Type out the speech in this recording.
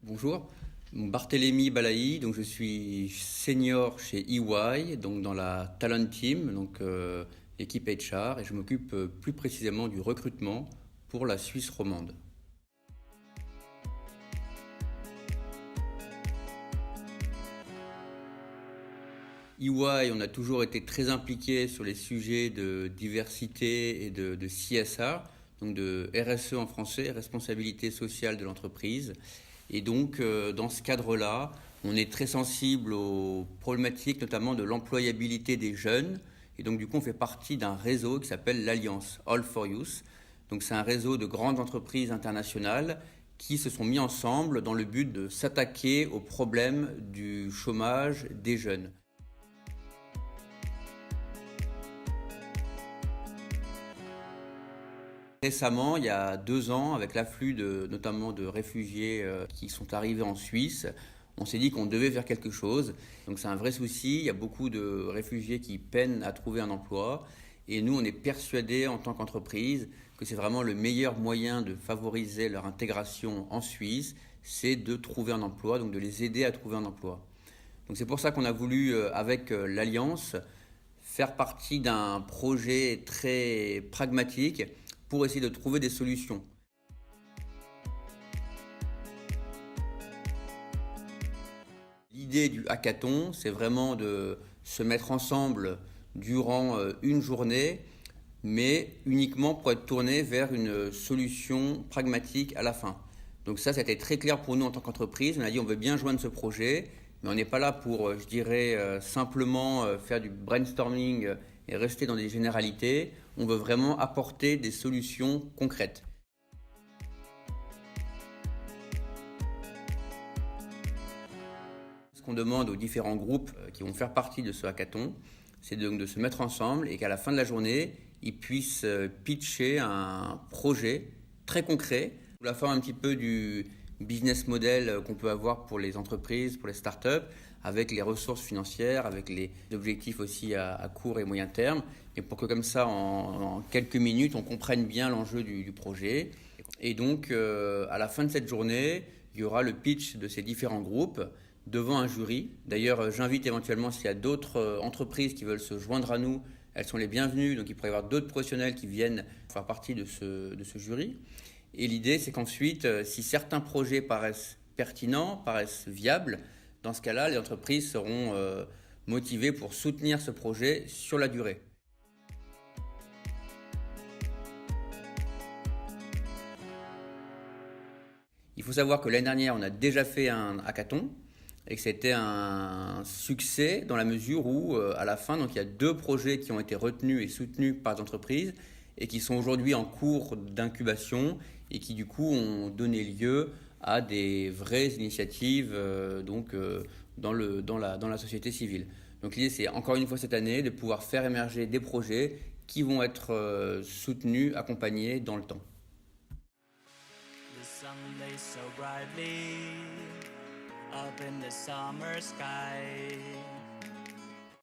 Bonjour, Barthélémy Balaï, donc je suis senior chez EY, donc dans la Talent Team, donc l'équipe HR, et je m'occupe plus précisément du recrutement pour la Suisse romande. EY, on a toujours été très impliqué sur les sujets de diversité et de CSR, donc de RSE en français, responsabilité sociale de l'entreprise. Et donc, dans ce cadre-là, on est très sensible aux problématiques, notamment de l'employabilité des jeunes. Et donc, du coup, on fait partie d'un réseau qui s'appelle l'Alliance All for Youth. Donc, c'est un réseau de grandes entreprises internationales qui se sont mis ensemble dans le but de s'attaquer aux problèmes du chômage des jeunes. Récemment, il y a 2 ans, avec l'afflux notamment de réfugiés qui sont arrivés en Suisse, on s'est dit qu'on devait faire quelque chose. Donc c'est un vrai souci, il y a beaucoup de réfugiés qui peinent à trouver un emploi. Et nous, on est persuadés en tant qu'entreprise que c'est vraiment le meilleur moyen de favoriser leur intégration en Suisse, c'est de trouver un emploi, donc de les aider à trouver un emploi. Donc c'est pour ça qu'on a voulu, avec l'Alliance, faire partie d'un projet très pragmatique pour essayer de trouver des solutions. L'idée du hackathon, c'est vraiment de se mettre ensemble durant une journée, mais uniquement pour être tourné vers une solution pragmatique à la fin. Donc ça a été très clair pour nous en tant qu'entreprise. On a dit on veut bien joindre ce projet, mais on n'est pas là pour, je dirais, simplement faire du brainstorming et rester dans des généralités. On veut vraiment apporter des solutions concrètes. Ce qu'on demande aux différents groupes qui vont faire partie de ce hackathon, c'est donc de se mettre ensemble et qu'à la fin de la journée, ils puissent pitcher un projet très concret, sous la forme un petit peu du business model qu'on peut avoir pour les entreprises, pour les startups, avec les ressources financières, avec les objectifs aussi à court et moyen terme, et pour que comme ça, en quelques minutes, on comprenne bien l'enjeu du projet. Et donc, à la fin de cette journée, il y aura le pitch de ces différents groupes devant un jury. D'ailleurs, j'invite éventuellement, s'il y a d'autres entreprises qui veulent se joindre à nous, elles sont les bienvenues. Donc, il pourrait y avoir d'autres professionnels qui viennent faire partie de ce jury. Et l'idée, c'est qu'ensuite, si certains projets paraissent pertinents, paraissent viables, dans ce cas-là, les entreprises seront motivées pour soutenir ce projet sur la durée. Il faut savoir que l'année dernière, on a déjà fait un hackathon et que c'était un succès dans la mesure où, à la fin, donc, il y a 2 projets qui ont été retenus et soutenus par les entreprises et qui sont aujourd'hui en cours d'incubation et qui, du coup, ont donné lieu à des vraies initiatives dans la société civile. Donc l'idée, c'est encore une fois cette année de pouvoir faire émerger des projets qui vont être soutenus, accompagnés dans le temps. The sun lays so brightly up in the summer sky.